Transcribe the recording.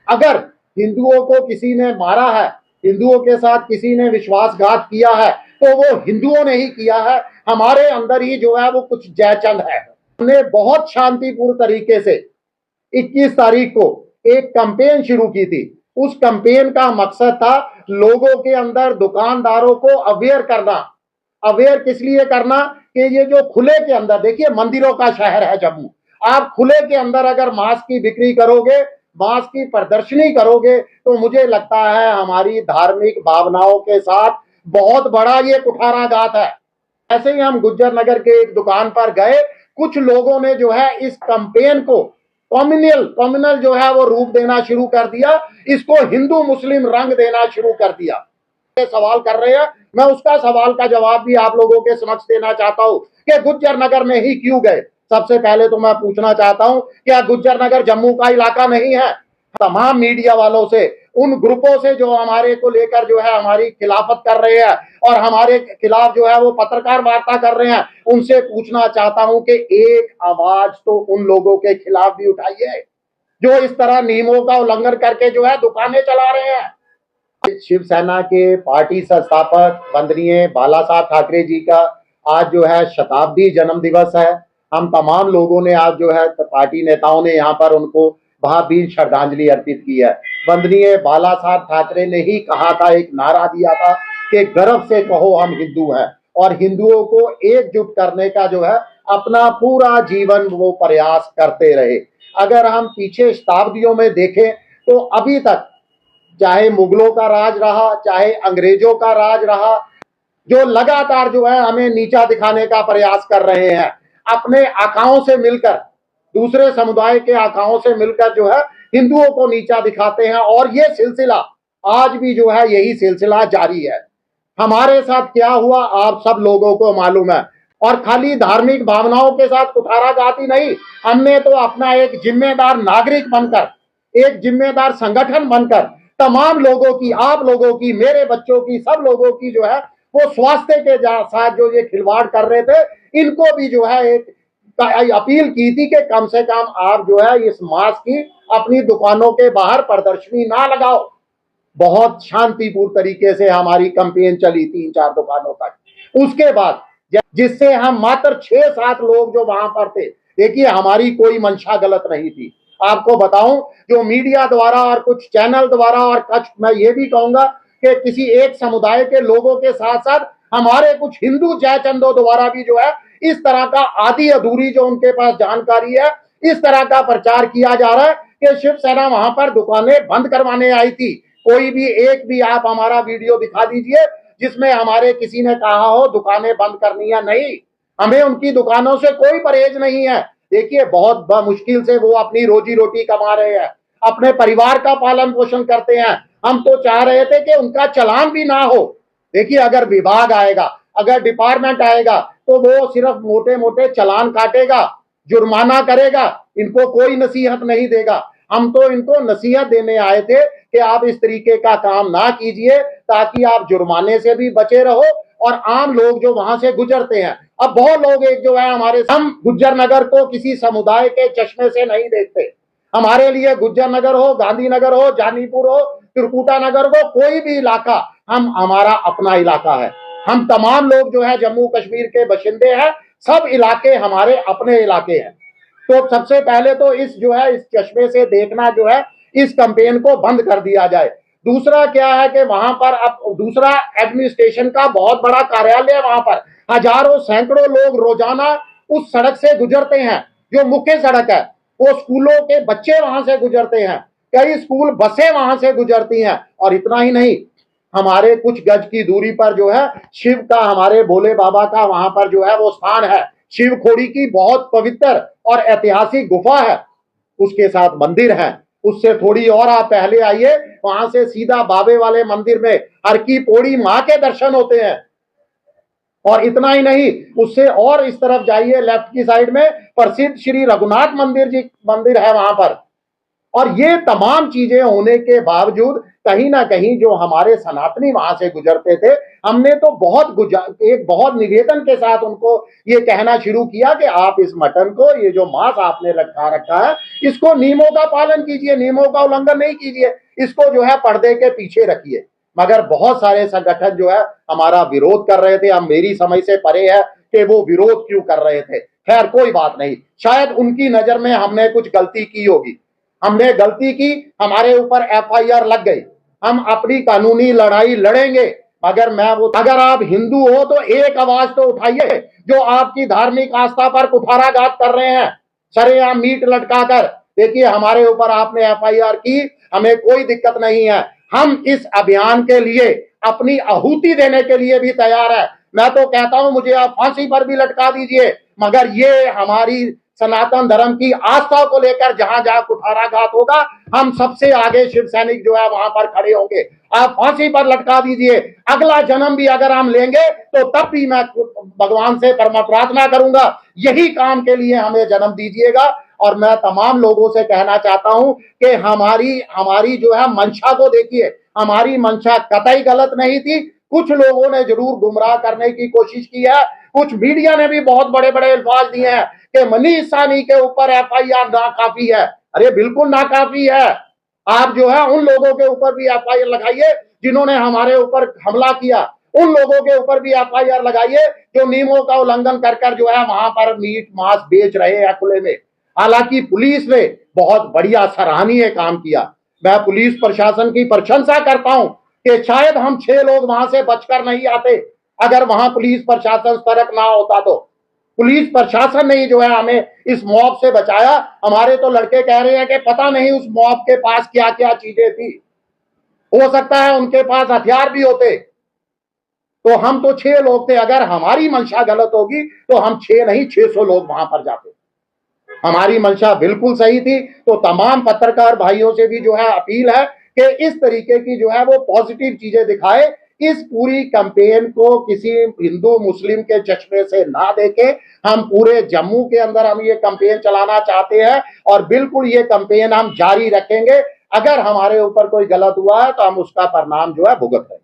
अगर हिंदुओं को किसी ने मारा है, हिंदुओं के साथ किसी ने विश्वासघात किया है, तो वो हिंदुओं ने ही किया है। हमारे अंदर ही जो है वो कुछ जयचंद है। हमने बहुत शांतिपूर्ण तरीके से 21 तारीख को एक कैंपेन शुरू की थी। उस कैंपेन का मकसद था लोगों के अंदर, दुकानदारों को अवेयर करना। अवेयर किस लिए करना कि ये जो खुले के अंदर, देखिए मंदिरों का शहर है जम्मू, आप खुले के अंदर अगर मांस की बिक्री करोगे, मांस की प्रदर्शनी करोगे, तो मुझे लगता है हमारी धार्मिक भावनाओं के साथ बहुत बड़ा ये कुठाराघात है। ऐसे ही हम गुज्जर नगर के एक दुकान पर गए, कुछ लोगों ने जो है इस कैंपेन को कॉम्युनल जो है वो रूप देना शुरू कर दिया, इसको हिंदू मुस्लिम रंग देना शुरू कर दिया। सवाल कर रहे हैं, मैं उसका सवाल का जवाब भी आप लोगों के समक्ष देना चाहता हूं कि गुज्जर नगर में ही क्यों गए। सबसे पहले तो मैं पूछना चाहता हूं, क्या गुज्जर नगर जम्मू का इलाका नहीं है? तमाम मीडिया वालों से, उन ग्रुपों से जो हमारे को लेकर जो है हमारी खिलाफत कर रहे हैं और हमारे खिलाफ जो है वो पत्रकार वार्ता कर रहे हैं, उनसे पूछना चाहता हूं कि एक आवाज तो उन लोगों के खिलाफ भी उठाइए जो इस तरह नियमों का उल्लंघन करके जो है दुकानें चला रहे हैं। शिवसेना के पार्टी संस्थापक वंदनीय बाला साहब ठाकरे जी का आज जो है शताब्दी जन्म दिवस है। हम तमाम लोगों ने आज जो है पार्टी नेताओं ने यहाँ पर उनको भावभीनी श्रद्धांजलि अर्पित की है। वंदनीय बाला साहब ठाकरे ने ही कहा था, एक नारा दिया था कि गर्व से कहो हम हिंदू हैं, और हिंदुओं को एकजुट करने का जो है अपना पूरा जीवन वो प्रयास करते रहे। अगर हम पीछे शताब्दियों में देखें तो अभी तक चाहे मुगलों का राज रहा, चाहे अंग्रेजों का राज रहा, जो लगातार जो है हमें नीचा दिखाने का प्रयास कर रहे हैं, अपने आकाओं से मिलकर, दूसरे समुदाय के आकाओं से मिलकर जो है हिंदुओं को नीचा दिखाते हैं। और ये सिलसिला आज भी जो है यही सिलसिला जारी है। हमारे साथ क्या हुआ आप सब लोगों को मालूम है। और खाली धार्मिक भावनाओं के साथ कुठाराघाती नहीं, हमने तो अपना एक जिम्मेदार नागरिक बनकर, एक जिम्मेदार संगठन बनकर तमाम लोगों की, आप लोगों की, मेरे बच्चों की, सब लोगों की जो है वो स्वास्थ्य के साथ जो ये खिलवाड़ कर रहे थे, इनको भी जो है एक अपील की थी कि कम से कम आप जो है इस मास्क की अपनी दुकानों के बाहर प्रदर्शनी ना लगाओ। बहुत शांतिपूर्ण तरीके से हमारी कैंपेन चली 3-4 दुकानों तक। उसके बाद जिससे हम मात्र 6-7 लोग जो वहां पर थे, देखिए हमारी कोई मंशा गलत नहीं थी। आपको बताऊं, जो मीडिया द्वारा और कुछ चैनल द्वारा और कुछ, मैं ये भी कहूंगा कि किसी एक समुदाय के लोगों के साथ साथ हमारे कुछ हिंदू जयचंदों द्वारा भी जो है इस तरह का आधी अधूरी जो उनके पास जानकारी है, इस तरह का प्रचार किया जा रहा है कि शिवसेना वहां पर दुकानें बंद करवाने आई थी। कोई भी एक भी आप हमारा वीडियो दिखा दीजिए जिसमें हमारे किसी ने कहा हो दुकानें बंद करनी है। नहीं, हमें उनकी दुकानों से कोई परहेज नहीं है। देखिए बहुत मुश्किल से वो अपनी रोजी रोटी कमा रहे हैं, अपने परिवार का पालन पोषण करते हैं। हम तो चाह रहे थे कि उनका चालान भी ना हो। देखिए अगर विभाग आएगा, अगर डिपार्टमेंट आएगा, तो वो सिर्फ मोटे मोटे चालान काटेगा, जुर्माना करेगा, इनको कोई नसीहत नहीं देगा। हम तो इनको नसीहत देने आए थे कि आप इस तरीके का काम ना कीजिए, ताकि आप जुर्माने से भी बचे रहो और आम लोग जो वहां से गुजरते हैं। अब बहुत लोग एक जो है हमारे, हम गुज्जर नगर को किसी समुदाय के चश्मे से नहीं देखते। हमारे लिए गुज्जर नगर हो, गांधीनगर हो, जानीपुर हो, त्रिकुटा नगर हो, कोई भी इलाका हम हमारा अपना इलाका है। हम तमाम लोग जो है जम्मू कश्मीर के बशिंदे हैं, सब इलाके हमारे अपने इलाके हैं। तो सबसे पहले तो इस जो है इस चश्मे से देखना जो है, इस कैंपेन को बंद कर दिया जाए। दूसरा क्या है कि वहां पर अब दूसरा एडमिनिस्ट्रेशन का बहुत बड़ा कार्यालय है, वहां पर हजारों सैकड़ों लोग रोजाना उस सड़क से गुजरते हैं जो मुख्य सड़क है। वो स्कूलों के बच्चे वहां से गुजरते हैं, कई स्कूल बसें वहां से गुजरती हैं। और इतना ही नहीं, हमारे कुछ गज की दूरी पर जो है शिव का, हमारे भोले बाबा का वहां पर जो है वो स्थान है। शिव खोड़ी की बहुत पवित्र और ऐतिहासिक गुफा है, उसके साथ मंदिर है। उससे थोड़ी और आप पहले आइए, वहां से सीधा बाबे वाले मंदिर में हर की पौड़ी मां के दर्शन होते हैं। और इतना ही नहीं, उससे और इस तरफ जाइए लेफ्ट की साइड में प्रसिद्ध श्री रघुनाथ मंदिर जी मंदिर है वहां पर। और ये तमाम चीजें होने के बावजूद कहीं ना कहीं जो हमारे सनातनी वहां से गुजरते थे, हमने तो एक बहुत निवेदन के साथ उनको ये कहना शुरू किया कि आप इस मटन को, ये जो मांस आपने रखा है, इसको नियमों का पालन कीजिए, नियमों का उल्लंघन नहीं कीजिए, इसको जो है पर्दे के पीछे रखिए। मगर बहुत सारे संगठन जो है हमारा विरोध कर रहे थे। हम मेरी समझ से परे है कि वो विरोध क्यों कर रहे थे। खैर कोई बात नहीं, शायद उनकी नजर में हमने कुछ गलती की होगी, हमने गलती की, हमारे ऊपर एफआईआर लग गई, हम अपनी कानूनी लड़ाई लड़ेंगे। मगर अगर आप हिंदू हो तो एक आवाज तो उठाइए। जो आपकी धार्मिक आस्था पर कुठाराघात कर रहे हैं, सरेआम मीट लटकाकर, देखिए हमारे ऊपर आपने एफआईआर की, हमें कोई दिक्कत नहीं है, हम इस अभियान के लिए अपनी आहुति देने के लिए भी तैयार है। मैं तो कहता हूं मुझे आप फांसी पर भी लटका दीजिए, मगर ये हमारी सनातन धर्म की आस्था को लेकर जहां जहां कुठाराघात होगा, हम सबसे आगे शिव सैनिक जो है वहां पर खड़े होंगे। आप फांसी पर लटका दीजिए, अगला जन्म भी अगर हम लेंगे तो तब भी मैं भगवान से प्रार्थना करूंगा, यही काम के लिए हमें जन्म दीजिएगा। और मैं तमाम लोगों से कहना चाहता हूं कि हमारी जो है मंशा को देखिए, हमारी मंशा कतई गलत नहीं थी। कुछ लोगों ने जरूर गुमराह करने की कोशिश की है, कुछ मीडिया ने भी बहुत बड़े बड़े अल्फाज दिए हैं कि मनीष साहनी के ऊपर एफआईआर नाकाफी है। अरे बिल्कुल नाकाफी है। आप जो है उन लोगों के ऊपर भी एफआईआर लगाइए जिन्होंने हमारे ऊपर हमला किया, उन लोगों के ऊपर भी एफआईआर लगाइए जो नियमों का उल्लंघन कर जो है वहां पर मीट मांस बेच रहे हैं खुले में। हालांकि पुलिस ने बहुत बढ़िया सराहनीय काम किया। मैं पुलिस प्रशासन की प्रशंसा करता हूं कि शायद हम 6 लोग वहां से बचकर नहीं आते अगर वहां पुलिस प्रशासन सतर्क ना होता तो। पुलिस प्रशासन ने ही जो है हमें इस मॉब से बचाया। हमारे तो लड़के कह रहे हैं कि पता नहीं उस मॉब के पास क्या क्या चीजें थी, हो सकता है उनके पास हथियार भी होते। तो हम तो 6 लोग थे, अगर हमारी मंशा गलत होगी तो हम 6 नहीं 600 लोग वहां पर जाते। हमारी मंशा बिल्कुल सही थी। तो तमाम पत्रकार भाइयों से भी जो है अपील है कि इस तरीके की जो है वो पॉजिटिव चीजें दिखाए, इस पूरी कैंपेन को किसी हिंदू मुस्लिम के चश्मे से ना देखें। हम पूरे जम्मू के अंदर हम ये कैंपेन चलाना चाहते हैं और बिल्कुल ये कैंपेन हम जारी रखेंगे। अगर हमारे ऊपर कोई गलत हुआ है तो हम उसका परिणाम जो है भुगत रहे।